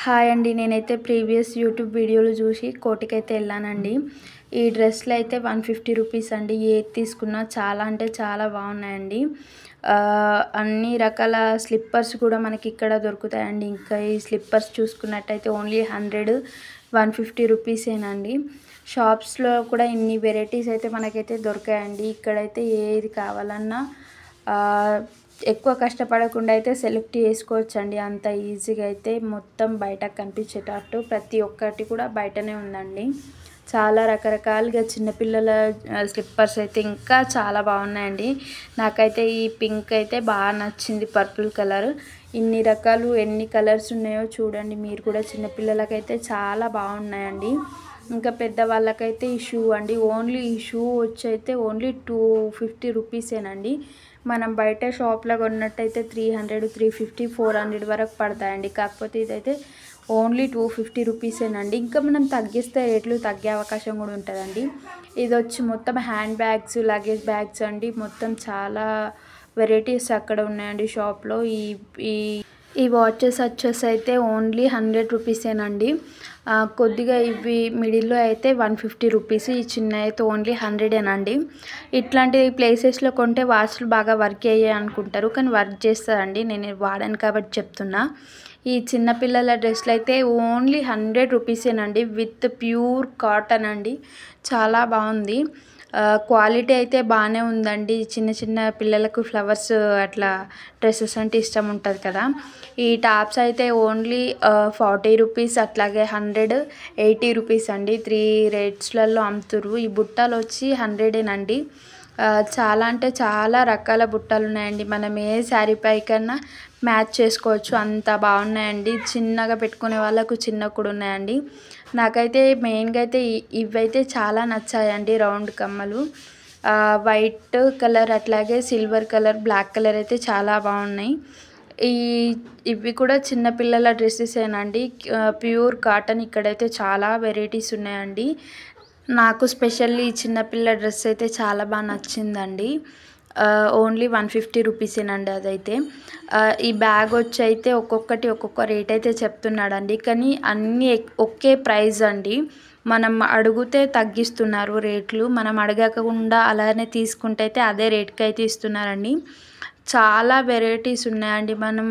Hi అండి. నేనైతే previous YouTube వీడియోలు చూసి కోటికైతే వెళ్ళానండి. ఈ డ్రెస్సులు అయితే 150 రూపీస్ అండి. ఏది తీసుకున్నా చాలా అంటే చాలా బాగున్నాయండి. అన్ని రకాల స్లిప్పర్స్ కూడా మనకి ఇక్కడ దొరుకుతాయండి. ఇంకా ఈ స్లిప్పర్స్ చూసుకున్నట్టయితే ఓన్లీ 100, 150 రూపీసేనండి. షాప్స్లో కూడా ఇన్ని వెరైటీస్ అయితే మనకైతే దొరికాయండి. ఇక్కడైతే ఏది కావాలన్నా ఎక్కువ కష్టపడకుండా అయితే సెలెక్ట్ చేసుకోవచ్చండి. అంత ఈజీగా అయితే మొత్తం బయటకు కనిపించేటట్టు ప్రతి ఒక్కటి కూడా బయటనే ఉందండి. చాలా రకరకాలుగా చిన్నపిల్లల స్లిప్పర్స్ అయితే ఇంకా చాలా బాగున్నాయండి. నాకైతే ఈ పింక్ అయితే బాగా నచ్చింది, పర్పుల్ కలర్. ఇన్ని రకాలు ఎన్ని కలర్స్ ఉన్నాయో చూడండి మీరు కూడా. చిన్నపిల్లలకైతే చాలా బాగున్నాయండి. ఇంకా పెద్దవాళ్ళకైతే ఈ షూ అండి. ఓన్లీ ఈ షూ వచ్చి అయితే ఓన్లీ 250 రూపీసేనండి. మనం బయట షాప్లో కొన్నట్టయితే 300, 350, 400 వరకు పడతాయండి. కాకపోతే ఇదైతే ఓన్లీ 250 రూపీసేనండి. ఇంకా మనం తగ్గిస్తే రేట్లు తగ్గే అవకాశం కూడా ఉంటుందండి. ఇది వచ్చి మొత్తం హ్యాండ్ బ్యాగ్స్, లగేజ్ బ్యాగ్స్ అండి. మొత్తం చాలా వెరైటీస్ అక్కడ ఉన్నాయండి షాప్లో. ఈ వాచెస్ వచ్చేసి అయితే ఓన్లీ 100 రూపీసేనండి. కొద్దిగా ఇవి మిడిల్లో అయితే 150 రూపీస్, ఈ చిన్న అయితే ఓన్లీ 100ఏనండి. ఇట్లాంటి ప్లేసెస్లో కొంటే వాచ్లు బాగా వర్క్ అయ్యాయి అనుకుంటారు, కానీ వర్క్ చేస్తుందండి. నేను వాడాను కాబట్టి చెప్తున్నా. ఈ చిన్నపిల్లల డ్రెస్సులు అయితే ఓన్లీ 100 రూపీసేనండి. విత్ ప్యూర్ కాటన్ అండి. చాలా బాగుంది. క్వాలిటీ అయితే బాగానే ఉందండి. చిన్న చిన్న పిల్లలకు ఫ్లవర్స్ అట్లా డ్రెస్సెస్ అంటే ఇష్టం ఉంటుంది కదా. ఈ టాప్స్ అయితే ఓన్లీ 40 రూపీస్, అట్లాగే 100, 80 రూపీస్ అండి. 3 రేట్స్లలో అమ్ముతుర్రు. ఈ బుట్టలు వచ్చి 100ఏనండి. చాలా అంటే చాలా రకాల బుట్టలు ఉన్నాయండి. మనం ఏ శారీ పైకన్నా మ్యాచ్ చేసుకోవచ్చు, అంత బాగున్నాయండి. చిన్నగా పెట్టుకునే వాళ్ళకు చిన్నగా కూడా ఉన్నాయండి. నాకైతే మెయిన్గా అయితే ఇవైతే చాలా నచ్చాయండి. రౌండ్ కమ్మలు, వైట్ కలర్, అట్లాగే సిల్వర్ కలర్, బ్లాక్ కలర్ అయితే చాలా బాగున్నాయి. ఇవి కూడా చిన్నపిల్లల డ్రెస్సెసేనండి. Pure cotton. ఇక్కడైతే చాలా వెరైటీస్ ఉన్నాయండి. నాకు స్పెషల్లీ ఈ చిన్నపిల్ల డ్రెస్ అయితే చాలా బాగా నచ్చిందండి. ఓన్లీ 150 రూపీసేనండి అదైతే. ఈ బ్యాగ్ వచ్చి అయితే ఒక్కొక్కటి ఒక్కొక్క రేట్ అయితే చెప్తున్నాడండి, కానీ అన్నీ ఒకే ప్రైస్ అండి. మనం అడిగితే తగ్గిస్తున్నారు రేట్లు, మనం అడగకుండా అలానే తీసుకుంటే అయితే అదే రేట్కి అయితే ఇస్తున్నారండి. చాలా వెరైటీస్ ఉన్నాయండి. మనం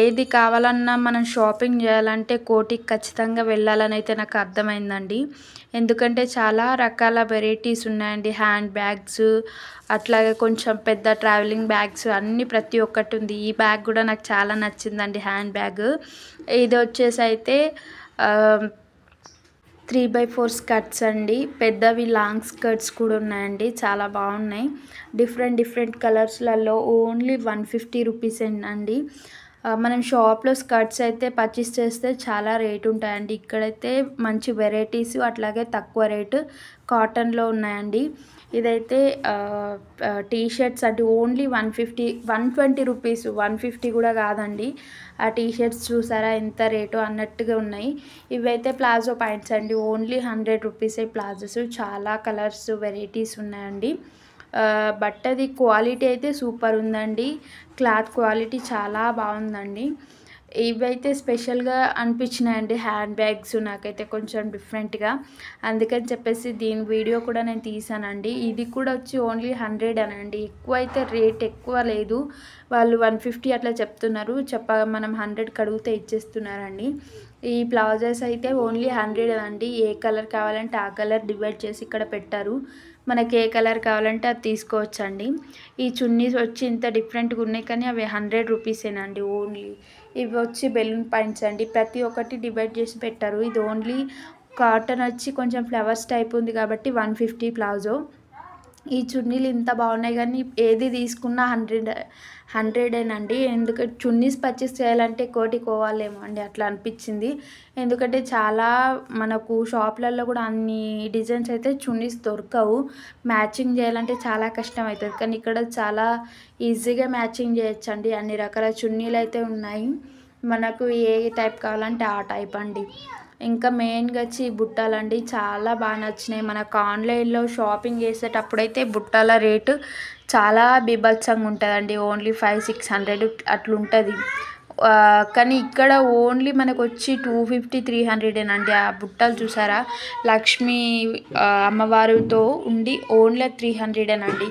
ఏది కావాలన్నా మనం షాపింగ్ చేయాలంటే కోటికి ఖచ్చితంగా వెళ్ళాలని అయితే నాకు అర్థమైందండి. ఎందుకంటే చాలా రకాల వెరైటీస్ ఉన్నాయండి. హ్యాండ్ బ్యాగ్స్, అట్లాగే కొంచెం పెద్ద ట్రావెలింగ్ బ్యాగ్స్ అన్నీ ప్రతి ఒక్కటి ఉంది. ఈ బ్యాగ్ కూడా నాకు చాలా నచ్చిందండి, హ్యాండ్ బ్యాగ్. ఇది వచ్చేసి అయితే 3x4 స్కర్ట్స్ అండి. పెద్దవి లాంగ్ స్కర్ట్స్ కూడా ఉన్నాయండి. చాలా బాగున్నాయి. డిఫరెంట్ కలర్స్లలో ఓన్లీ 150 రూపీసేనండి. మనం షాప్లో స్కర్ట్స్ అయితే పర్చేస్ చేస్తే చాలా రేట్ ఉంటాయండి. ఇక్కడైతే మంచి వెరైటీస్, అట్లాగే తక్కువ రేటు కాటన్లో ఉన్నాయండి. ఇదైతే టీ షర్ట్స్ అంటే ఓన్లీ 150, 120 రూపీస్, 150 కూడా కాదండి. ఆ టీ షర్ట్స్ చూసారా ఎంత రేటు అన్నట్టుగా ఉన్నాయి. ఇవైతే ప్లాజో ప్యాంట్స్ అండి. ఓన్లీ 100 రూపీసే ప్లాజోస్. చాలా కలర్స్, వెరైటీస్ ఉన్నాయండి. బట్టది క్వాలిటీ అయితే సూపర్ ఉందండి. క్లాత్ క్వాలిటీ చాలా బాగుందండి. ఇవైతే స్పెషల్గా అనిపించినాయండి హ్యాండ్ బ్యాగ్స్ నాకైతే కొంచెం డిఫరెంట్గా. అందుకని చెప్పేసి దీని వీడియో కూడా నేను తీసానండి. ఇది కూడా వచ్చి ఓన్లీ 100 అనండి. ఎక్కువ అయితే రేట్ ఎక్కువ లేదు. వాళ్ళు 150 అట్లా చెప్తున్నారు. మనం 100కి అడిగితే ఇచ్చేస్తున్నారండి. ఈ ప్లాజోస్ అయితే ఓన్లీ 100 అండి. ఏ కలర్ కావాలంటే ఆ కలర్ డివైడ్ చేసి ఇక్కడ పెట్టారు. మనకి ఏ కలర్ కావాలంటే అది తీసుకోవచ్చండి. ఈ చున్నీస్ వచ్చి ఇంత డిఫరెంట్గా ఉన్నాయి, కానీ అవి 100 రూపీసేనండి ఓన్లీ. ఇవి వచ్చి బెలూన్ పాయింట్స్ అండి. ప్రతి ఒక్కటి డివైడ్ చేసి పెట్టారు. ఇది ఓన్లీ కాటన్ వచ్చి కొంచెం ఫ్లవర్స్ టైప్ ఉంది కాబట్టి 150 ప్లాజో. ఈ చున్నీలు ఇంత బాగున్నాయి, కానీ ఏది తీసుకున్నా 100ఏనండి. ఎందుకంటే చున్నీస్ పర్చేస్ చేయాలంటే కోటి పోవాలేమో అండి, అట్లా అనిపించింది. ఎందుకంటే చాలా మనకు షాప్లలో కూడా అన్ని డిజైన్స్ అయితే చున్నీస్ దొరకవు. మ్యాచింగ్ చేయాలంటే చాలా కష్టం అవుతుంది, కానీ ఇక్కడ చాలా ఈజీగా మ్యాచింగ్ చేయొచ్చండి. అన్ని రకాల చున్నీలు అయితే ఉన్నాయి. మనకు ఏ టైప్ కావాలంటే ఆ టైప్ అండి. ఇంకా మెయిన్గా వచ్చి బుట్టలండి. చాలా బాగా నచ్చినాయి. మనకు ఆన్లైన్లో షాపింగ్ చేసేటప్పుడైతే బుట్టల రేటు చాలా బీభత్సంగా ఉంటుందండి. ఓన్లీ 500-600 అట్లుంటుంది. కానీ ఇక్కడ ఓన్లీ మనకు వచ్చి 250 300 అండి. ఆ బుట్టలు చూసారా, లక్ష్మీ అమ్మవారితో ఉండి ఓన్లీ 300 అండి.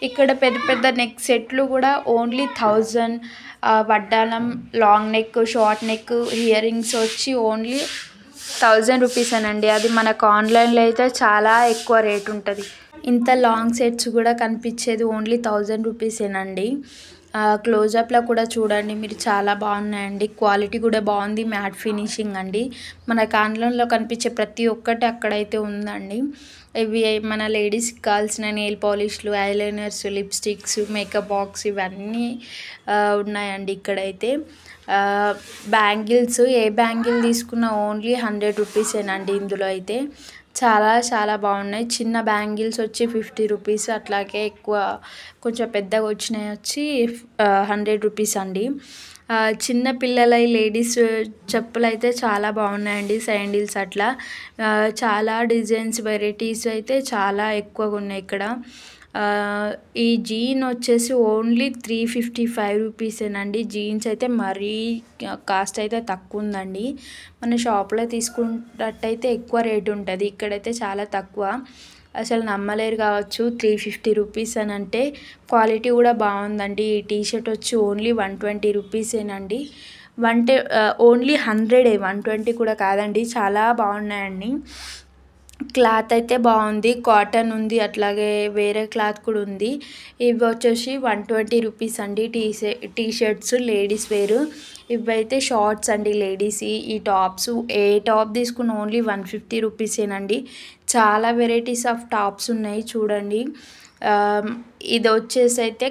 ఇక్కడ పెద్ద పెద్ద నెక్ సెట్లు కూడా ఓన్లీ 1000. వడ్డానం, long neck, short neck, ear rings వచ్చి ఓన్లీ 1000 రూపీస్ అనండి. అది మనకు ఆన్లైన్లో అయితే చాలా ఎక్కువ రేట్ ఉంటుంది. ఇంత లాంగ్ సెట్స్ కూడా కనిపించేది ఓన్లీ 1000 రూపీసేనండి. క్లోజప్లో కూడా చూడండి మీరు, చాలా బాగున్నాయండి. క్వాలిటీ కూడా బాగుంది, మ్యాట్ ఫినిషింగ్ అండి. మనకు ఆన్లైన్లో కనిపించే ప్రతి ఒక్కటి అక్కడైతే ఉందండి. ఇవి మన లేడీస్కి కావాల్సిన నెయిల్ పాలిష్లు, ఐలైనర్స్, లిప్స్టిక్స్, మేకప్ బాక్స్ ఇవన్నీ ఉన్నాయండి ఇక్కడైతే. బ్యాంగిల్స్, ఏ బ్యాంగిల్ తీసుకున్నా ఓన్లీ 100 రూపీసేనండి. ఇందులో అయితే చాలా చాలా బాగున్నాయి. చిన్న బ్యాంగిల్స్ వచ్చి 50 రూపీస్, అట్లాగే ఎక్కువ కొంచెం పెద్దగా వచ్చినాయి వచ్చి 100 రూపీస్ అండి. చిన్న పిల్లల లేడీస్ చెప్పులు అయితే చాలా బాగున్నాయండి. శాండిల్స్ అట్లా చాలా డిజైన్స్, వెరైటీస్ అయితే చాలా ఎక్కువగా ఉన్నాయి ఇక్కడ. ఈ జీన్ వచ్చేసి ఓన్లీ 355 రూపీసేనండి. జీన్స్ అయితే మరీ కాస్ట్ అయితే తక్కువ ఉందండి. మన షాప్లో తీసుకున్నట్టయితే ఎక్కువ రేటు ఉంటుంది, ఇక్కడైతే చాలా తక్కువ. అసలు నమ్మలేరు కావచ్చు 350 రూపీస్ అని అంటే. క్వాలిటీ కూడా బాగుందండి. ఈ టీషర్ట్ వచ్చి ఓన్లీ 120 రూపీసేనండి. ఓన్లీ 100, 120 కూడా కాదండి. చాలా బాగున్నాయండి. క్లాత్ అయితే బాగుంది, కాటన్ ఉంది, అట్లాగే వేరే క్లాత్ కూడా ఉంది. ఇవి వచ్చేసి 120 రూపీస్ అండి. టీషర్ట్స్ లేడీస్ వేరు. ఇవైతే షార్ట్స్ అండి లేడీస్. ఈ టాప్స్ ఏ టాప్ తీసుకున్న ఓన్లీ 150 రూపీసేనండి. చాలా వెరైటీస్ ఆఫ్ టాప్స్ ఉన్నాయి చూడండి. ఇది వచ్చేసి అయితే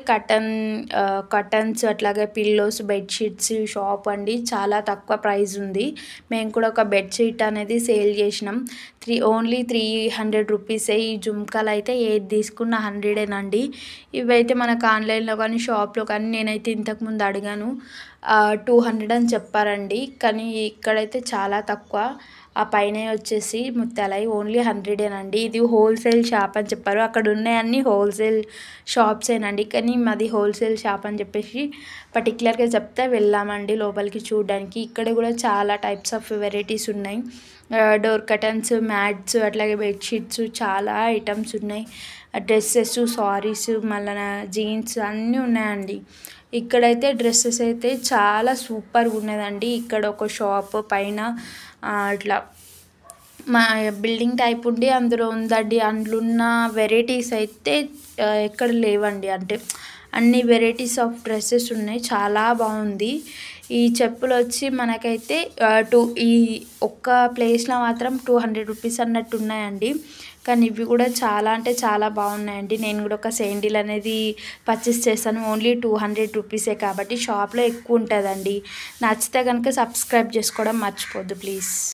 కటన్స్, అట్లాగే పిల్లోస్, బెడ్షీట్స్ షాప్ అండి. చాలా తక్కువ ప్రైస్ ఉంది. మేము కూడా ఒక బెడ్షీట్ అనేది సేల్ చేసినాం. ఓన్లీ 300 రూపీసే. ఈ జుమ్కాలు అయితే ఏది తీసుకున్న 100ఏనండి. ఇవైతే మనకు ఆన్లైన్లో కానీ షాప్లో కానీ నేనైతే ఇంతకుముందు అడిగాను 200 అని చెప్పారండి. కానీ ఇక్కడైతే చాలా తక్కువ. ఆ పైన వచ్చేసి ముత్యాలై ఓన్లీ 100ఏనండి. ఇది హోల్సేల్ షాప్ అని చెప్పారు. అక్కడ ఉన్నాయన్నీ హోల్సేల్ షాప్సేనండి. కానీ మాది హోల్సేల్ షాప్ అని చెప్పేసి పర్టికులర్గా చెప్తే వెళ్ళామండి లోపలికి చూడడానికి. ఇక్కడ కూడా చాలా టైప్స్ ఆఫ్ వెరైటీస్ ఉన్నాయి. డోర్ కర్టన్స్, మ్యాట్స్, అట్లాగే బెడ్షీట్స్, చాలా ఐటమ్స్ ఉన్నాయి. డ్రెస్సెస్, సారీస్, మళ్ళీ జీన్స్ అన్నీ ఉన్నాయండి. ఇక్కడైతే డ్రెస్సెస్ అయితే చాలా సూపర్గా ఉన్నదండి. ఇక్కడ ఒక షాప్ పైన అట్లా మా బిల్డింగ్ టైప్ ఉండి అందులో ఉందండి. అందులో ఉన్న వెరైటీస్ అయితే ఎక్కడ లేవండి. అంటే అన్ని వెరైటీస్ ఆఫ్ డ్రెస్సెస్ ఉన్నాయి. చాలా బాగుంది. ఈ చెప్పులు వచ్చి మనకైతే ఈ ఒక్క ప్లేస్లో మాత్రం 200 రూపీస్ అన్నట్టు ఉన్నాయండి. కానీ ఇవి కూడా చాలా అంటే చాలా బాగున్నాయండి. నేను కూడా ఒక శాండిల్ అనేది పర్చేస్ చేశాను. ఓన్లీ 200 రూపీసే కాబట్టి షాప్లో ఎక్కువ ఉంటుందండి. నచ్చితే కనుక సబ్స్క్రైబ్ చేసుకోవడం మర్చిపోద్దు ప్లీజ్.